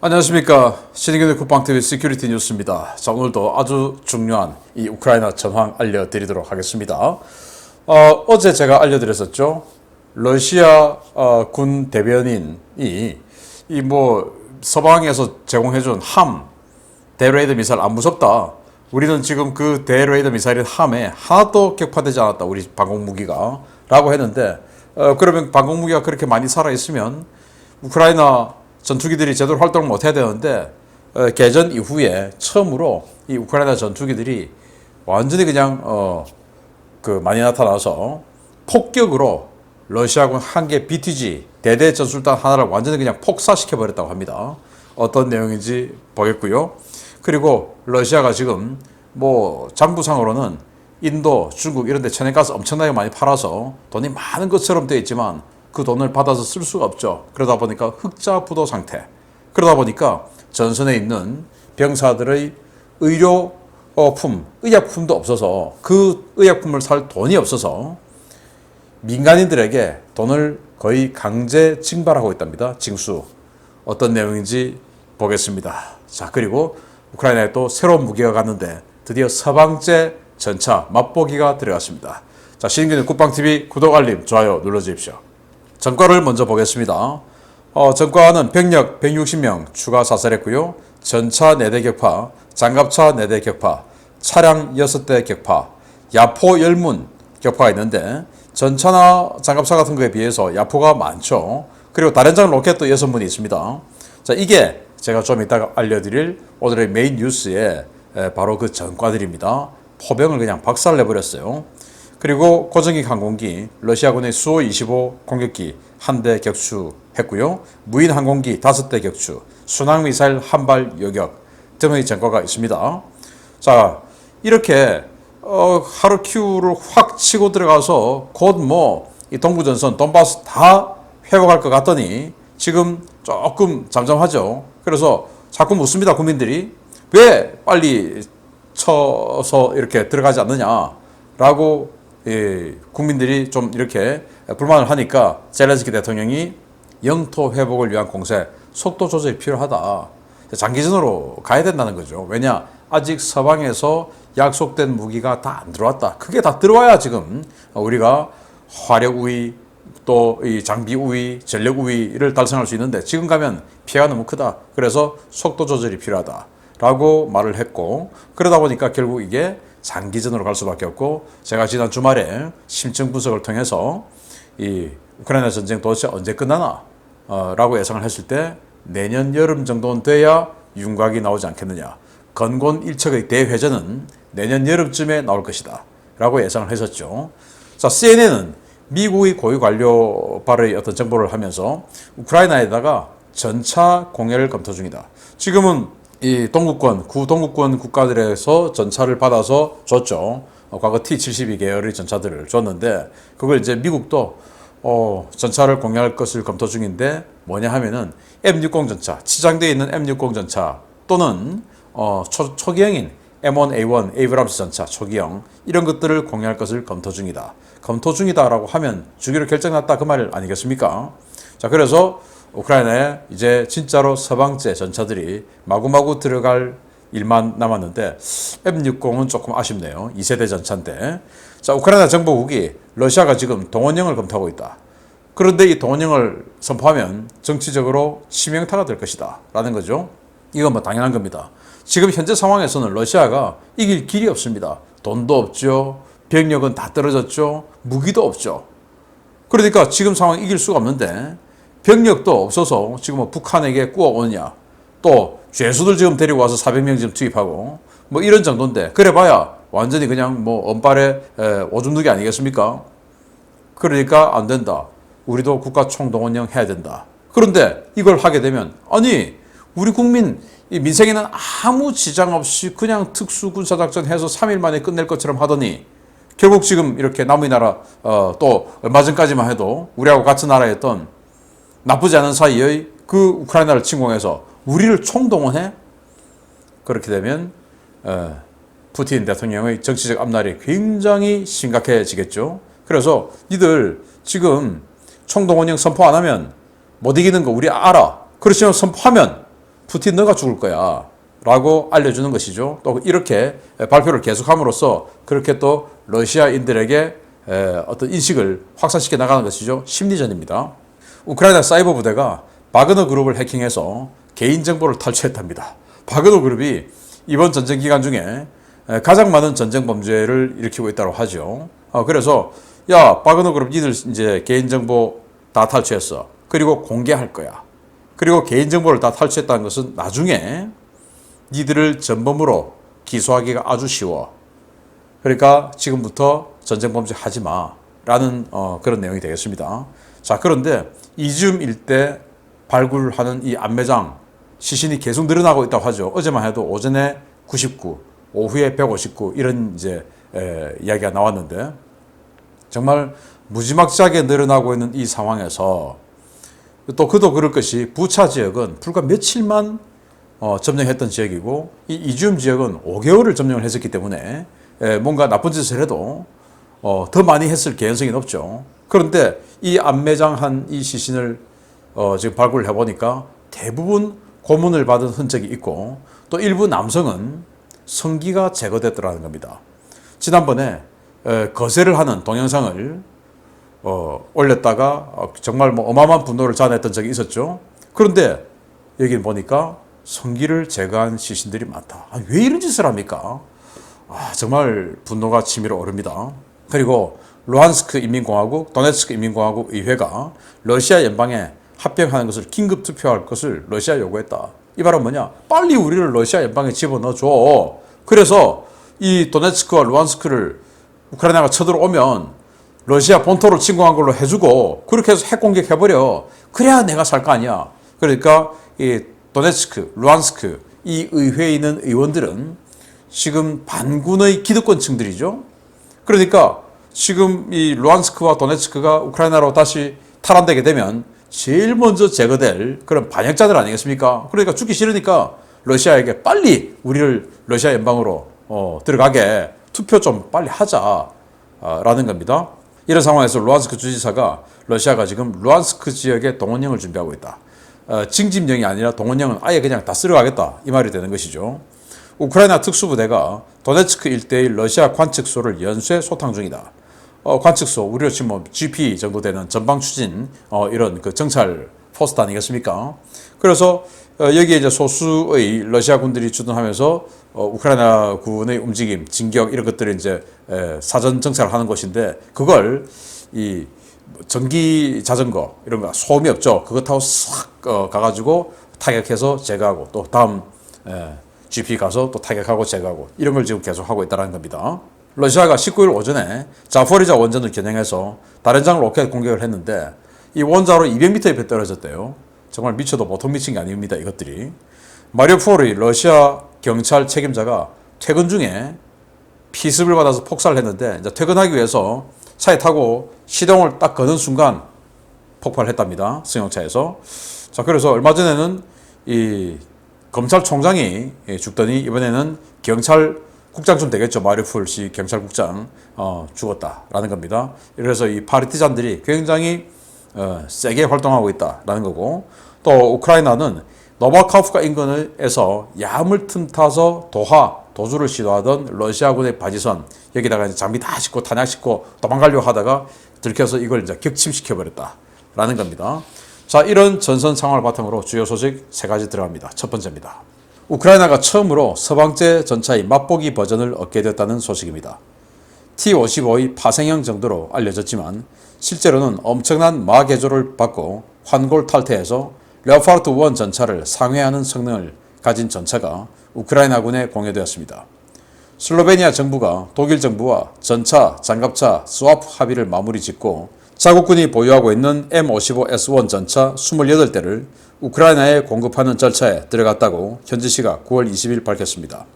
안녕하십니까. 신의균의 국방TV 시큐리티 뉴스입니다. 자, 오늘도 아주 중요한 이 우크라이나 전황 알려드리도록 하겠습니다. 어제 제가 알려드렸었죠. 러시아 군 대변인이 서방에서 제공해준 함 대레이더 미사일 안 무섭다. 우리는 지금 그 대레이더 미사일인 함에 하나도 격파되지 않았다. 우리 방공무기가 라고 했는데 그러면 방공무기가 그렇게 많이 살아있으면 우크라이나 전투기들이 제대로 활동을 못 해야 되는데 개전 이후에 처음으로 이 우크라이나 전투기들이 완전히 그냥 많이 나타나서 폭격으로 러시아군 한 개 BTG 대대 전술단 하나를 완전히 그냥 폭사시켜 버렸다고 합니다. 어떤 내용인지 보겠고요. 그리고 러시아가 지금 장부상으로는 인도, 중국 이런 데 천연가스 엄청나게 많이 팔아서 돈이 많은 것처럼 되어 있지만 그 돈을 받아서 쓸 수가 없죠. 그러다 보니까 흑자부도 상태. 그러다 보니까 전선에 있는 병사들의 의료품, 의약품도 없어서 그 의약품을 살 돈이 없어서 민간인들에게 돈을 거의 강제 징발하고 있답니다. 징수. 어떤 내용인지 보겠습니다. 자, 그리고 우크라이나에 또 새로운 무기가 갔는데 드디어 서방제 전차 맛보기가 들어갔습니다. 자, 신인균의 국방TV 구독, 알림, 좋아요 눌러주십시오. 전과를 먼저 보겠습니다. 전과는 병력 160명 추가 사살했고요. 전차 4대 격파, 장갑차 4대 격파, 차량 6대 격파, 야포 열문 격파가 있는데 전차나 장갑차 같은 거에 비해서 야포가 많죠. 그리고 다련장 로켓도 6문이 있습니다. 자, 이게 제가 좀 이따가 알려드릴 오늘의 메인 뉴스에 바로 그 전과들입니다. 포병을 그냥 박살내버렸어요. 그리고 고정익 항공기, 러시아군의 수호-25 공격기 1대 격추했고요. 무인 항공기 5대 격추, 순항미사일 한 발 요격 등의 전과가 있습니다. 자, 이렇게 하르키우를 확 치고 들어가서 곧 이 동부전선, 돈바스 다 회복할 것 같더니 지금 조금 잠잠하죠. 그래서 자꾸 묻습니다. 국민들이 왜 빨리 쳐서 이렇게 들어가지 않느냐라고 국민들이 좀 이렇게 불만을 하니까 젤렌스키 대통령이 영토 회복을 위한 공세 속도 조절이 필요하다. 장기전으로 가야 된다는 거죠. 왜냐? 아직 서방에서 약속된 무기가 다 안 들어왔다. 그게 다 들어와야 지금 우리가 화력 우위 또 이 장비 우위, 전력 우위를 달성할 수 있는데 지금 가면 피해가 너무 크다. 그래서 속도 조절이 필요하다. 라고 말을 했고, 그러다 보니까 결국 이게 장기전으로 갈 수밖에 없고, 제가 지난 주말에 심층 분석을 통해서 이 우크라이나 전쟁 도대체 언제 끝나나 라고 예상을 했을 때 내년 여름 정도는 돼야 윤곽이 나오지 않겠느냐. 건곤 일척의 대회전은 내년 여름쯤에 나올 것이다 라고 예상을 했었죠. 자, CNN은 미국의 고위 관료발의 어떤 정보를 하면서 우크라이나에다가 전차 공여를 검토 중이다. 지금은 이 동구권, 구동구권 국가들에서 전차를 받아서 줬죠. 과거 T-72 계열의 전차들을 줬는데 그걸 이제 미국도 전차를 공유할 것을 검토 중인데 뭐냐 하면은 M60 전차, 치장되어 있는 M60 전차 또는 초기형인 M1A1 에이브람스 전차 초기형 이런 것들을 공유할 것을 검토 중이다. 검토 중이다라고 하면 주기로 결정났다 그 말 아니겠습니까? 자, 그래서 우크라이나에 이제 진짜로 서방제 전차들이 마구마구 들어갈 일만 남았는데 M60은 조금 아쉽네요. 2세대 전차인데. 자, 우크라이나 정보국이 러시아가 지금 동원령을 검토하고 있다. 그런데 이 동원령을 선포하면 정치적으로 치명타가 될 것이다 라는 거죠. 이건 당연한 겁니다. 지금 현재 상황에서는 러시아가 이길 길이 없습니다. 돈도 없죠. 병력은 다 떨어졌죠. 무기도 없죠. 그러니까 지금 상황 이길 수가 없는데 병력도 없어서 지금 북한에게 꾸어오느냐. 또 죄수들 지금 데리고 와서 400명 지금 투입하고 이런 정도인데 그래봐야 완전히 그냥 언발에 오줌 누기 아니겠습니까? 그러니까 안 된다. 우리도 국가 총동원령 해야 된다. 그런데 이걸 하게 되면 아니 우리 국민 민생에는 아무 지장 없이 그냥 특수군사작전 해서 3일 만에 끝낼 것처럼 하더니 결국 지금 이렇게 남의 나라 또 얼마 전까지만 해도 우리하고 같은 나라였던 나쁘지 않은 사이의 그 우크라이나를 침공해서 우리를 총동원해? 그렇게 되면 푸틴 대통령의 정치적 앞날이 굉장히 심각해지겠죠. 그래서 니들 지금 총동원령 선포 안 하면 못 이기는 거 우리 알아. 그렇지만 선포하면 푸틴 너가 죽을 거야 라고 알려주는 것이죠. 또 이렇게 발표를 계속함으로써 그렇게 또 러시아인들에게 어떤 인식을 확산시켜 나가는 것이죠. 심리전입니다. 우크라이나 사이버 부대가 바그너 그룹을 해킹해서 개인정보를 탈취했답니다. 바그너 그룹이 이번 전쟁 기간 중에 가장 많은 전쟁 범죄를 일으키고 있다고 하죠. 그래서 야, 바그너 그룹 니들 이제 개인정보 다 탈취했어. 그리고 공개할 거야. 그리고 개인정보를 다 탈취했다는 것은 나중에 니들을 전범으로 기소하기가 아주 쉬워. 그러니까 지금부터 전쟁 범죄 하지 마라는 그런 내용이 되겠습니다. 자, 그런데 이즈움 일대 발굴하는 이 안매장 시신이 계속 늘어나고 있다고 하죠. 어제만 해도 오전에 99, 오후에 159 이런 이제 이야기가 나왔는데 정말 무지막지하게 늘어나고 있는 이 상황에서 또 그도 그럴 것이 부차 지역은 불과 며칠만 점령했던 지역이고 이 이지움 지역은 5개월을 점령을 했었기 때문에 뭔가 나쁜 짓을 해도 더 많이 했을 개연성이 높죠. 그런데 이 안매장한 이 시신을 지금 발굴을 해보니까 대부분 고문을 받은 흔적이 있고 또 일부 남성은 성기가 제거됐더라는 겁니다. 지난번에 거세를 하는 동영상을 올렸다가 정말 뭐 어마어마한 분노를 자아냈던 적이 있었죠. 그런데 여기 보니까 성기를 제거한 시신들이 많다. 왜 이런 짓을 합니까? 정말 분노가 치밀어 오릅니다. 그리고 루한스크 인민공화국, 도네츠크 인민공화국 의회가 러시아 연방에 합병하는 것을 긴급 투표할 것을 러시아 요구했다. 이 말은 뭐냐? 빨리 우리를 러시아 연방에 집어넣어줘. 그래서 이 도네츠크와 루한스크를 우크라이나가 쳐들어오면 러시아 본토를 침공한 걸로 해주고 그렇게 해서 핵 공격해버려. 그래야 내가 살 거 아니야. 그러니까 이 도네츠크, 루한스크 이 의회에 있는 의원들은 지금 반군의 기득권층들이죠. 그러니까 지금 이 루한스크와 도네츠크가 우크라이나로 다시 탈환되게 되면 제일 먼저 제거될 그런 반역자들 아니겠습니까? 그러니까 죽기 싫으니까 러시아에게 빨리 우리를 러시아 연방으로 들어가게 투표 좀 빨리 하자라는 겁니다. 이런 상황에서 루한스크 주지사가 러시아가 지금 루한스크 지역에 동원령을 준비하고 있다. 징집령이 아니라 동원령은 아예 그냥 다 쓸어가겠다 이 말이 되는 것이죠. 우크라이나 특수부대가 도네츠크 일대의 러시아 관측소를 연쇄 소탕 중이다. 관측소 우리로 치면 뭐 GP 정도 되는 전방 추진 이런 그 정찰 포스트 아니겠습니까? 그래서 여기에 이제 소수의 러시아 군들이 주둔하면서 우크라이나 군의 움직임, 진격 이런 것들을 이제 사전 정찰을 하는 곳인데 그걸 이 전기 자전거 이런 거 소음이 없죠. 그거 타고 싹 가가지고 타격해서 제거하고 또 다음 GP 가서 또 타격하고 제거하고 이런 걸 지금 계속 하고 있다는 겁니다. 러시아가 19일 오전에 자포리자 원전을 겨냥해서 다른 장 로켓 공격을 했는데 이 원자로 200m 옆에 떨어졌대요. 정말 미쳐도 보통 미친 게 아닙니다. 이것들이. 마리우폴의 러시아 경찰 책임자가 퇴근 중에 피습을 받아서 폭살을 했는데 이제 퇴근하기 위해서 차에 타고 시동을 딱 거는 순간 폭발을 했답니다. 승용차에서. 자, 그래서 얼마 전에는 이 검찰총장이 죽더니 이번에는 경찰국장쯤 되겠죠. 마리우폴시 경찰국장 죽었다라는 겁니다. 그래서 이 파르티잔들이 굉장히 세게 활동하고 있다라는 거고 또 우크라이나는 노바카프카 인근에서 야물 틈타서 도주를 시도하던 러시아군의 바지선 여기다가 이제 장비 다 싣고 탄약 싣고 도망가려고 하다가 들켜서 이걸 이제 격침시켜 버렸다라는 겁니다. 자, 이런 전선 상황을 바탕으로 주요 소식 3가지 들어갑니다. 첫 번째입니다. 우크라이나가 처음으로 서방제 전차의 맛보기 버전을 얻게 됐다는 소식입니다. T-55의 파생형 정도로 알려졌지만 실제로는 엄청난 마 개조를 받고 환골 탈퇴해서 레오파르트 1 전차를 상회하는 성능을 가진 전차가 우크라이나군에 공여되었습니다. 슬로베니아 정부가 독일 정부와 전차, 장갑차 스와프 합의를 마무리 짓고 자국군이 보유하고 있는 M55S1 전차 28대를 우크라이나에 공급하는 절차에 들어갔다고 현지 시각 9월 20일 밝혔습니다.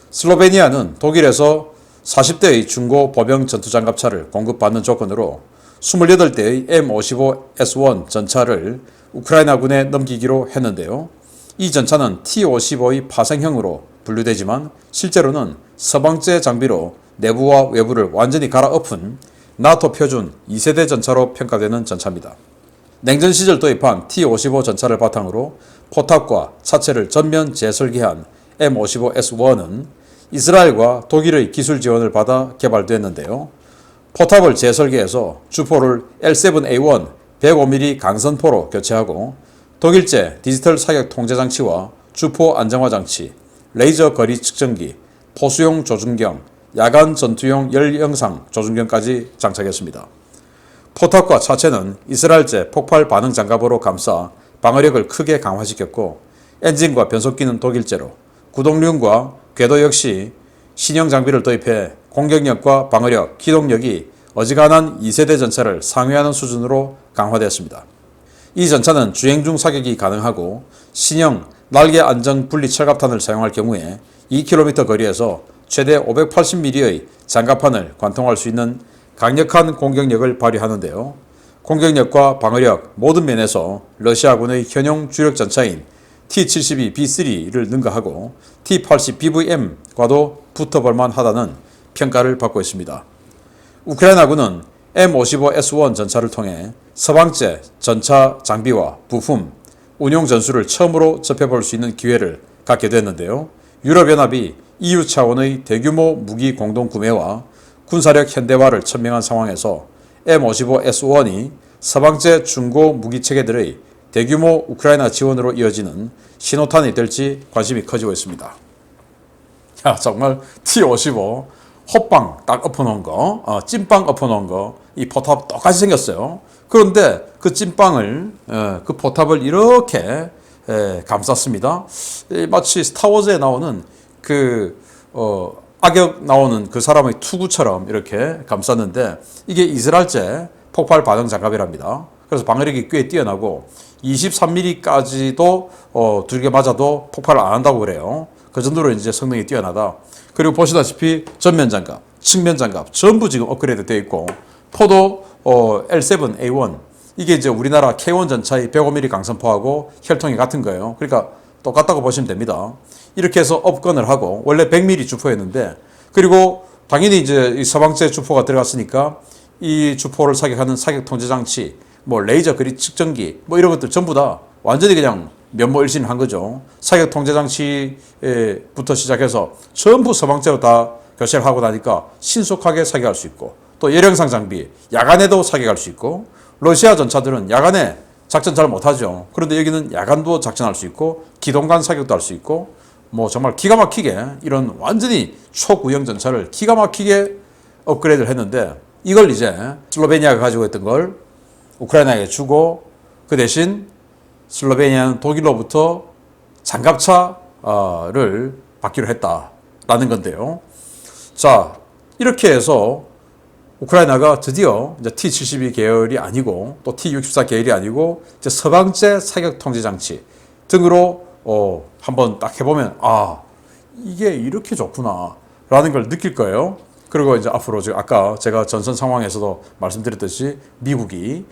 슬로베니아는 독일에서 40대의 중고 보병 전투장갑차를 공급받는 조건으로 28대의 M55S1 전차를 우크라이나군에 넘기기로 했는데요. 이 전차는 T-55의 파생형으로 분류되지만 실제로는 서방제 장비로 내부와 외부를 완전히 갈아엎은 나토 표준 2세대 전차로 평가되는 전차입니다. 냉전 시절 도입한 T-55 전차를 바탕으로 포탑과 차체를 전면 재설계한 M55S1은 이스라엘과 독일의 기술 지원을 받아 개발됐는데요. 포탑을 재설계해서 주포를 L7A1 105mm 강선포로 교체하고 독일제 디지털 사격 통제 장치와 주포 안정화 장치, 레이저 거리 측정기, 포수용 조준경, 야간 전투용 열 영상 조준경까지 장착했습니다. 포탑과 차체는 이스라엘제 폭발 반응 장갑으로 감싸 방어력을 크게 강화시켰고 엔진과 변속기는 독일제로 구동륜과 궤도 역시 신형 장비를 도입해 공격력과 방어력, 기동력이 어지간한 2세대 전차를 상회하는 수준으로 강화되었습니다. 이 전차는 주행 중 사격이 가능하고 신형 날개 안정 분리 철갑탄을 사용할 경우에 2km 거리에서 최대 580mm의 장갑판을 관통할 수 있는 강력한 공격력을 발휘하는데요. 공격력과 방어력 모든 면에서 러시아군의 현용 주력 전차인 T-72B3를 능가하고 T-80BVM과도 붙어볼만 하다는 평가를 받고 있습니다. 우크라이나군은 M55S1 전차를 통해 서방제 전차 장비와 부품, 운용 전술을 처음으로 접해볼 수 있는 기회를 갖게 됐는데요. 유럽연합이 EU 차원의 대규모 무기 공동 구매와 군사력 현대화를 천명한 상황에서 M55S1이 서방제 중고 무기 체계들의 대규모 우크라이나 지원으로 이어지는 신호탄이 될지 관심이 커지고 있습니다. 야, 정말 T-55 헛방 딱 엎어놓은 거, 찐빵 엎어놓은 거, 이 포탑 똑같이 생겼어요. 그런데 그 찐빵을, 그 포탑을 이렇게 감쌌습니다. 마치 스타워즈에 나오는 악역 나오는 그 사람의 투구처럼 이렇게 감쌌는데 이게 이스라엘제 폭발 반응 장갑이랍니다. 그래서 방어력이 꽤 뛰어나고 23mm까지도 두개 맞아도 폭발을 안 한다고 그래요. 그 정도로 이제 성능이 뛰어나다. 그리고 보시다시피 전면 장갑, 측면 장갑 전부 지금 업그레이드 되어 있고 포도 L7A1 이게 이제 우리나라 K1 전차의 105mm 강선포하고 혈통이 같은 거예요. 그러니까 똑같다고 보시면 됩니다. 이렇게 해서 업건을 하고 원래 100mm 주포였는데 그리고 당연히 이제 이 서방제 주포가 들어갔으니까 이 주포를 사격하는 사격 통제 장치, 뭐 레이저 거리 측정기, 뭐 이런 것들 전부 다 완전히 그냥 면모일신한 거죠. 사격 통제 장치부터 시작해서 전부 서방제로 다 교체를 하고 나니까 신속하게 사격할 수 있고 또 열영상 장비, 야간에도 사격할 수 있고 러시아 전차들은 야간에 작전 잘 못하죠. 그런데 여기는 야간도 작전할 수 있고 기동간 사격도 할 수 있고 뭐 정말 기가 막히게 이런 완전히 초구형 전차를 기가 막히게 업그레이드를 했는데 이걸 이제 슬로베니아가 가지고 있던 걸 우크라이나에게 주고 그 대신 슬로베니아는 독일로부터 장갑차를 받기로 했다라는 건데요. 자, 이렇게 해서 우크라이나가 드디어 이제 T-72 계열이 아니고 또 T-64 계열이 아니고 이제 서방제 사격 통제 장치 등으로 한번 딱 해보면 이게 이렇게 좋구나 라는 걸 느낄 거예요. 그리고 이제 앞으로 아까 제가 전선 상황에서도 말씀드렸듯이 미국이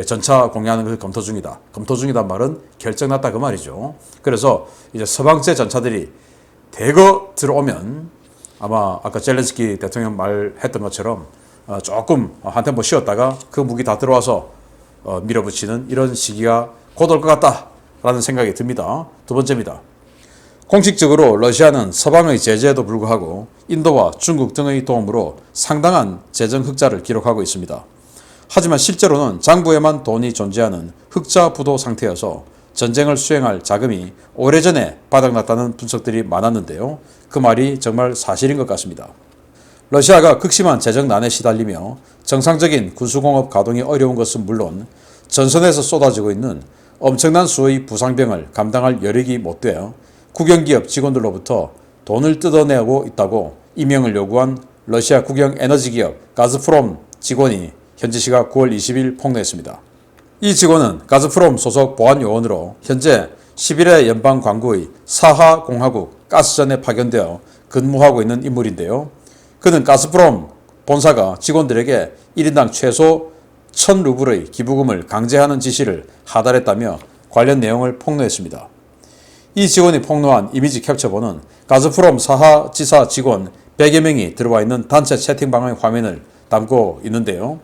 전차 공유하는 것을 검토 중이다. 검토 중이란 말은 결정났다 그 말이죠. 그래서 이제 서방제 전차들이 대거 들어오면 아마 아까 젤렌스키 대통령 말했던 것처럼 조금 한 템포 쉬었다가 그 무기 다 들어와서 밀어붙이는 이런 시기가 곧 올 것 같다라는 생각이 듭니다. 두 번째입니다. 공식적으로 러시아는 서방의 제재에도 불구하고 인도와 중국 등의 도움으로 상당한 재정 흑자를 기록하고 있습니다. 하지만 실제로는 장부에만 돈이 존재하는 흑자 부도 상태여서 전쟁을 수행할 자금이 오래전에 바닥났다는 분석들이 많았는데요. 그 말이 정말 사실인 것 같습니다. 러시아가 극심한 재정난에 시달리며 정상적인 군수공업 가동이 어려운 것은 물론 전선에서 쏟아지고 있는 엄청난 수의 부상병을 감당할 여력이 못 되어 국영기업 직원들로부터 돈을 뜯어내고 있다고 임명을 요구한 러시아 국영 에너지기업 가즈프롬 직원이 현지 시각 9월 20일 폭로했습니다. 이 직원은 가즈프롬 소속 보안요원으로 현재 11회 연방광구의 사하공화국 가스전에 파견되어 근무하고 있는 인물인데요. 그는 가스프롬 본사가 직원들에게 1인당 최소 1,000루블의 기부금을 강제하는 지시를 하달했다며 관련 내용을 폭로했습니다. 이 직원이 폭로한 이미지 캡처본은 가즈프롬 사하 지사 직원 100여 명이 들어와 있는 단체 채팅방의 화면을 담고 있는데요.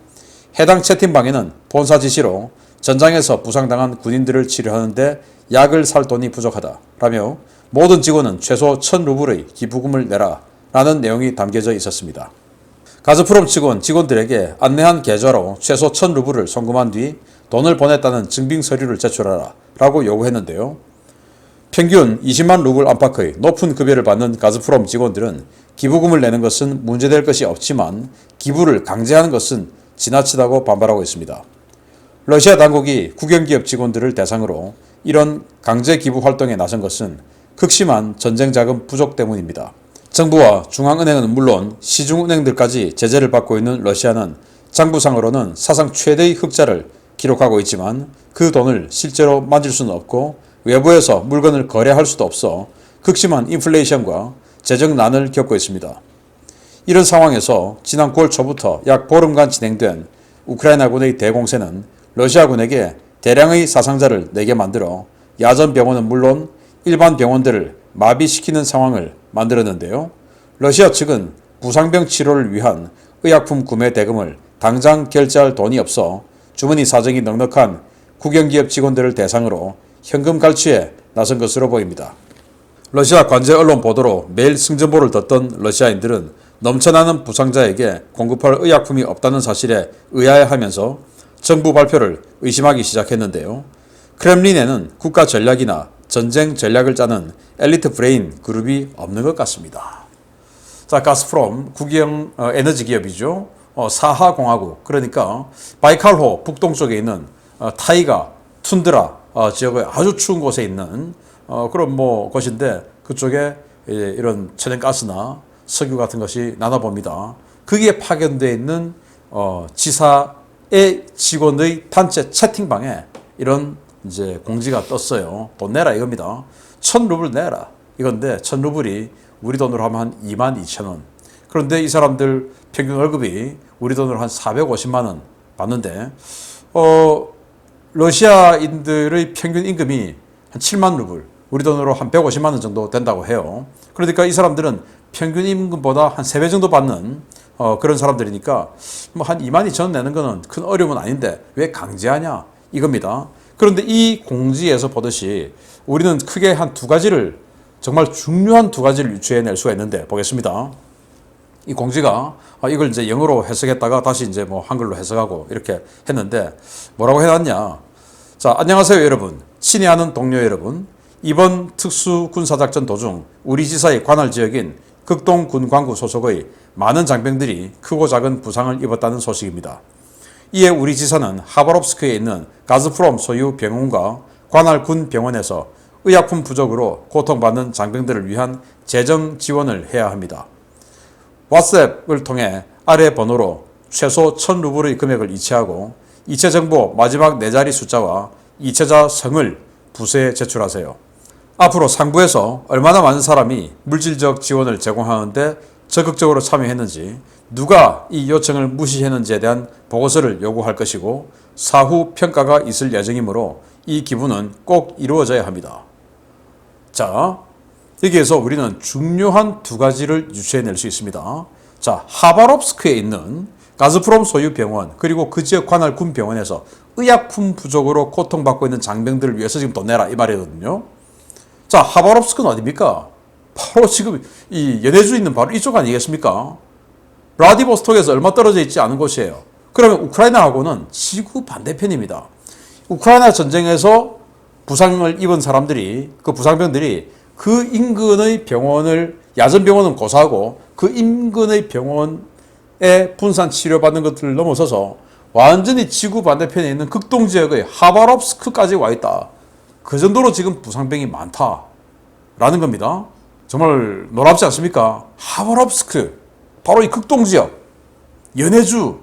해당 채팅방에는 본사 지시로 전장에서 부상당한 군인들을 치료하는데 약을 살 돈이 부족하다 라며 모든 직원은 최소 1,000루블의 기부금을 내라 라는 내용이 담겨져 있었습니다. 가즈프롬 측은 직원들에게 안내한 계좌로 최소 1,000루블을 송금한 뒤 돈을 보냈다는 증빙 서류를 제출하라 라고 요구했는데요. 평균 20만 루블 안팎의 높은 급여를 받는 가즈프롬 직원들은 기부금을 내는 것은 문제될 것이 없지만 기부를 강제하는 것은 지나치다고 반발하고 있습니다. 러시아 당국이 국영기업 직원들을 대상으로 이런 강제 기부 활동에 나선 것은 극심한 전쟁 자금 부족 때문입니다. 정부와 중앙은행은 물론 시중은행들까지 제재를 받고 있는 러시아는 장부상으로는 사상 최대의 흑자를 기록하고 있지만 그 돈을 실제로 만질 수는 없고 외부에서 물건을 거래할 수도 없어 극심한 인플레이션과 재정난을 겪고 있습니다. 이런 상황에서 지난 9월 초부터 약 보름간 진행된 우크라이나군의 대공세는 러시아군에게 대량의 사상자를 내게 만들어 야전 병원은 물론 일반 병원들을 마비시키는 상황을 만들었는데요. 러시아 측은 부상병 치료를 위한 의약품 구매 대금을 당장 결제할 돈이 없어 주머니 사정이 넉넉한 국영기업 직원들을 대상으로 현금 갈취에 나선 것으로 보입니다. 러시아 관제 언론 보도로 매일 승전보를 듣던 러시아인들은 넘쳐나는 부상자에게 공급할 의약품이 없다는 사실에 의아해하면서 정부 발표를 의심하기 시작했는데요. 크렘린에는 국가 전략이나 전쟁 전략을 짜는 엘리트 브레인 그룹이 없는 것 같습니다. 자, 가스프롬 국영 에너지 기업이죠. 사하공화국, 그러니까 바이칼호 북동쪽에 있는 타이가, 툰드라 지역의 아주 추운 곳에 있는 그런 곳인데 그쪽에 이런 천연가스나 석유 같은 것이 나나 봅니다. 거기에 파견되어 있는 지사의 직원의 단체 채팅방에 이런 이제 공지가 떴어요. 돈 내라 이겁니다. 1,000루블 내라 이건데 1,000루블이 우리 돈으로 하면 한 22,000원. 그런데 이 사람들 평균 월급이 우리 돈으로 한 450만 원 받는데 러시아인들의 평균 임금이 한 7만 루블, 우리 돈으로 한 150만 원 정도 된다고 해요. 그러니까 이 사람들은 평균 임금보다 한 3배 정도 받는 그런 사람들이니까 한 22,000원 내는 거는 큰 어려움은 아닌데 왜 강제하냐 이겁니다. 그런데 이 공지에서 보듯이 우리는 크게 한 두 가지를, 정말 중요한 두 가지를 유추해낼 수가 있는데 보겠습니다. 이 공지가 이걸 이제 영어로 해석했다가 다시 이제 한글로 해석하고 이렇게 했는데 뭐라고 해놨냐. 자, 안녕하세요 여러분. 친애하는 동료 여러분. 이번 특수군사작전 도중 우리 지사의 관할 지역인 극동군광구 소속의 많은 장병들이 크고 작은 부상을 입었다는 소식입니다. 이에 우리 지사는 하바롭스크에 있는 가즈프롬 소유 병원과 관할 군 병원에서 의약품 부족으로 고통받는 장병들을 위한 재정 지원을 해야 합니다. 왓츠앱을 통해 아래 번호로 최소 1,000루블의 금액을 이체하고 이체 정보 마지막 4자리 숫자와 이체자 성을 부서에 제출하세요. 앞으로 상부에서 얼마나 많은 사람이 물질적 지원을 제공하는데 적극적으로 참여했는지, 누가 이 요청을 무시했는지에 대한 보고서를 요구할 것이고 사후 평가가 있을 예정이므로 이 기부는 꼭 이루어져야 합니다. 자, 여기에서 우리는 중요한 두 가지를 유추해낼 수 있습니다. 자, 하바롭스크에 있는 가즈프롬 소유 병원 그리고 그 지역 관할 군 병원에서 의약품 부족으로 고통받고 있는 장병들을 위해서 지금 돈 내라 이 말이거든요. 자, 하바롭스크는 어디입니까? 바로 지금 이 연해주 있는 바로 이쪽 아니겠습니까? 블라디보스톡에서 얼마 떨어져 있지 않은 곳이에요. 그러면 우크라이나하고는 지구 반대편입니다. 우크라이나 전쟁에서 부상을 입은 사람들이, 그 부상병들이 그 인근의 병원을, 야전병원은 고사하고 그 인근의 병원에 분산 치료받는 것들을 넘어서서 완전히 지구 반대편에 있는 극동지역의 하바롭스크까지 와 있다. 그 정도로 지금 부상병이 많다라는 겁니다. 정말 놀랍지 않습니까? 하바롭스크, 바로 이 극동지역, 연해주,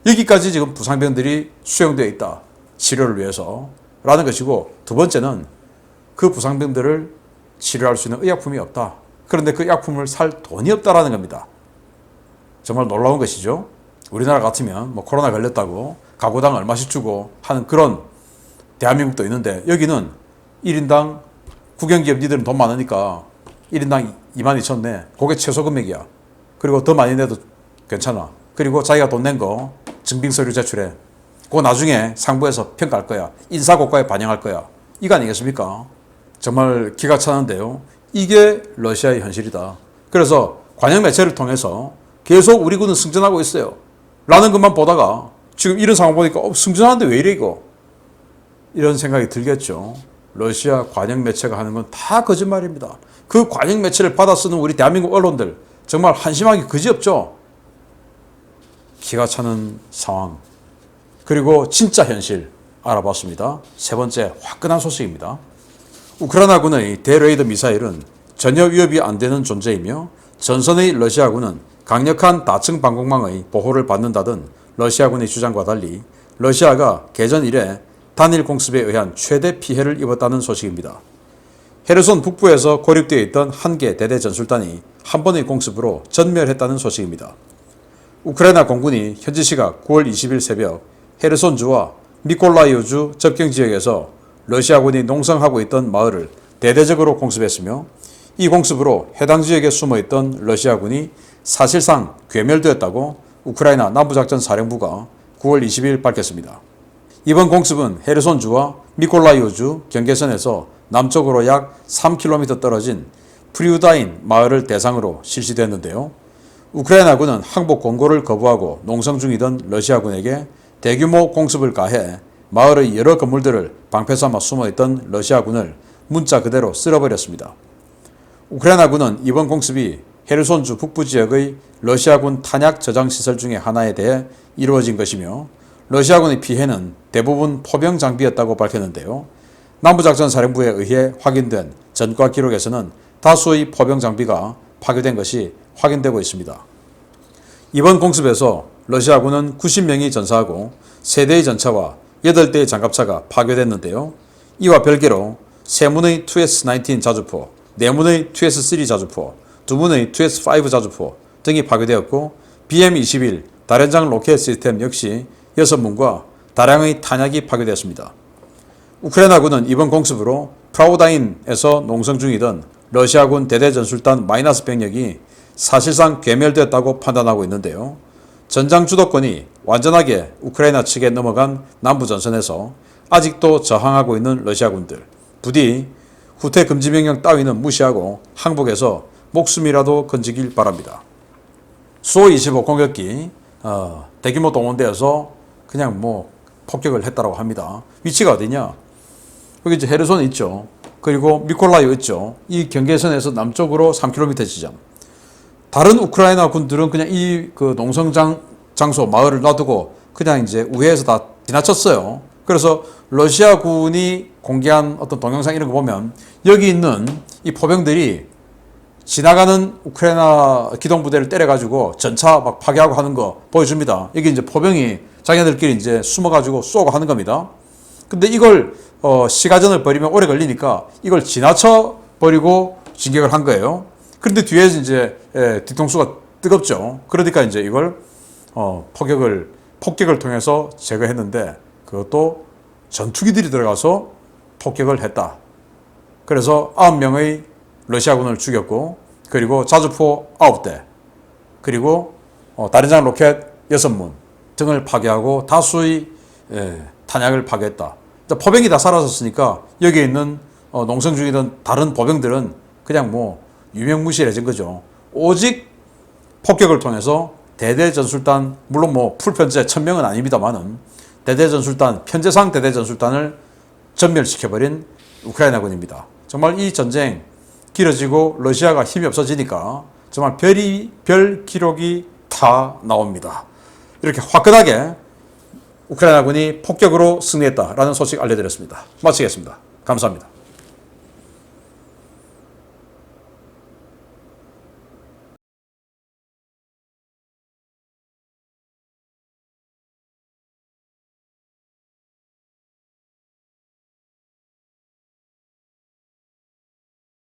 여기까지 지금 부상병들이 수용되어 있다. 치료를 위해서 라는 것이고, 두 번째는 그 부상병들을 치료할 수 있는 의약품이 없다. 그런데 그 약품을 살 돈이 없다라는 겁니다. 정말 놀라운 것이죠. 우리나라 같으면 코로나 걸렸다고 가구당 얼마씩 주고 하는 그런 대한민국도 있는데, 여기는 1인당 국영기업 니들은 돈 많으니까 1인당 22,000원 내. 그게 최소 금액이야. 그리고 더 많이 내도 괜찮아. 그리고 자기가 돈 낸 거 증빙서류 제출해. 그 나중에 상부에서 평가할 거야. 인사고과에 반영할 거야. 이거 아니겠습니까? 정말 기가 차는데요. 이게 러시아의 현실이다. 그래서 관영 매체를 통해서 계속 우리 군은 승전하고 있어요. 라는 것만 보다가 지금 이런 상황 보니까 승전하는데 왜 이래 이거? 이런 생각이 들겠죠. 러시아 관영 매체가 하는 건 다 거짓말입니다. 그 관영 매체를 받아 쓰는 우리 대한민국 언론들 정말 한심하기 그지없죠. 기가 차는 상황. 그리고 진짜 현실 알아봤습니다. 세 번째 화끈한 소식입니다. 우크라이나군의 대레이더 미사일은 전혀 위협이 안 되는 존재이며 전선의 러시아군은 강력한 다층 방공망의 보호를 받는다던 러시아군의 주장과 달리 러시아가 개전 이래 단일 공습에 의한 최대 피해를 입었다는 소식입니다. 헤르손 북부에서 고립되어 있던 한 개 대대 전술단이 한 번의 공습으로 전멸했다는 소식입니다. 우크라이나 공군이 현지 시각 9월 20일 새벽 헤르손주와 미콜라이우주 접경 지역에서 러시아군이 농성하고 있던 마을을 대대적으로 공습했으며 이 공습으로 해당 지역에 숨어있던 러시아군이 사실상 괴멸되었다고 우크라이나 남부작전사령부가 9월 20일 밝혔습니다. 이번 공습은 헤르손주와 미콜라이우주 경계선에서 남쪽으로 약 3km 떨어진 프리우다인 마을을 대상으로 실시됐는데요. 우크라이나군은 항복 권고를 거부하고 농성 중이던 러시아군에게 대규모 공습을 가해 마을의 여러 건물들을 방패 삼아 숨어있던 러시아군을 문자 그대로 쓸어버렸습니다. 우크라이나군은 이번 공습이 헤르손주 북부 지역의 러시아군 탄약 저장 시설 중의 하나에 대해 이루어진 것이며 러시아군의 피해는 대부분 포병 장비였다고 밝혔는데요. 남부작전사령부에 의해 확인된 전과 기록에서는 다수의 포병 장비가 파괴된 것이 확인되고 있습니다. 이번 공습에서 러시아군은 90명이 전사하고 3대의 전차와 8대의 장갑차가 파괴됐는데요. 이와 별개로 3문의 2S-19 자주포, 4문의 2S-3 자주포, 2문의 2S-5 자주포 등이 파괴되었고 BM-21 다련장 로켓 시스템 역시 6문과 다량의 탄약이 파괴되었습니다. 우크라이나군은 이번 공습으로 프라우다인에서 농성 중이던 러시아군 대대전술단 마이너스 병력이 사실상 괴멸되었다고 판단하고 있는데요. 전장 주도권이 완전하게 우크라이나 측에 넘어간 남부전선에서 아직도 저항하고 있는 러시아군들, 부디 후퇴 금지 명령 따위는 무시하고 항복해서 목숨이라도 건지길 바랍니다. 수-25 공격기 대규모 동원되어서 그냥 폭격을 했다고 합니다. 위치가 어디냐? 여기 이제 헤르손 있죠. 그리고 미콜라이오 있죠. 이 경계선에서 남쪽으로 3km 지점. 다른 우크라이나 군들은 그냥 이 그 농성장 장소 마을을 놔두고 그냥 이제 우회해서 다 지나쳤어요. 그래서 러시아군이 공개한 어떤 동영상 이런 거 보면 여기 있는 이 포병들이 지나가는 우크라이나 기동부대를 때려가지고 전차 막 파괴하고 하는 거 보여줍니다. 여기 이제 포병이 자기네들끼리 이제 숨어가지고 쏘고 하는 겁니다. 근데 이걸 시가전을 벌이면 오래 걸리니까 이걸 지나쳐 버리고 진격을 한 거예요. 그런데 뒤에서 이제 뒤통수가 뜨겁죠. 그러니까 이제 이걸 폭격을 통해서 제거했는데 그것도 전투기들이 들어가서 폭격을 했다. 그래서 9명의 러시아군을 죽였고 그리고 자주포 9대 그리고 다련장 로켓 6문 등을 파괴하고 다수의 탄약을 파괴했다. 포병이 다 사라졌으니까 여기에 있는 농성 중이던 다른 보병들은 그냥 유명무실해진 거죠. 오직 폭격을 통해서 대대전술단, 물론 풀편제 1000명은 아닙니다만은 대대전술단, 편제상 대대전술단을 전멸시켜버린 우크라이나군입니다. 정말 이 전쟁 길어지고 러시아가 힘이 없어지니까 정말 별 기록이 다 나옵니다. 이렇게 화끈하게 우크라이나군이 폭격으로 승리했다라는 소식 알려드렸습니다. 마치겠습니다. 감사합니다.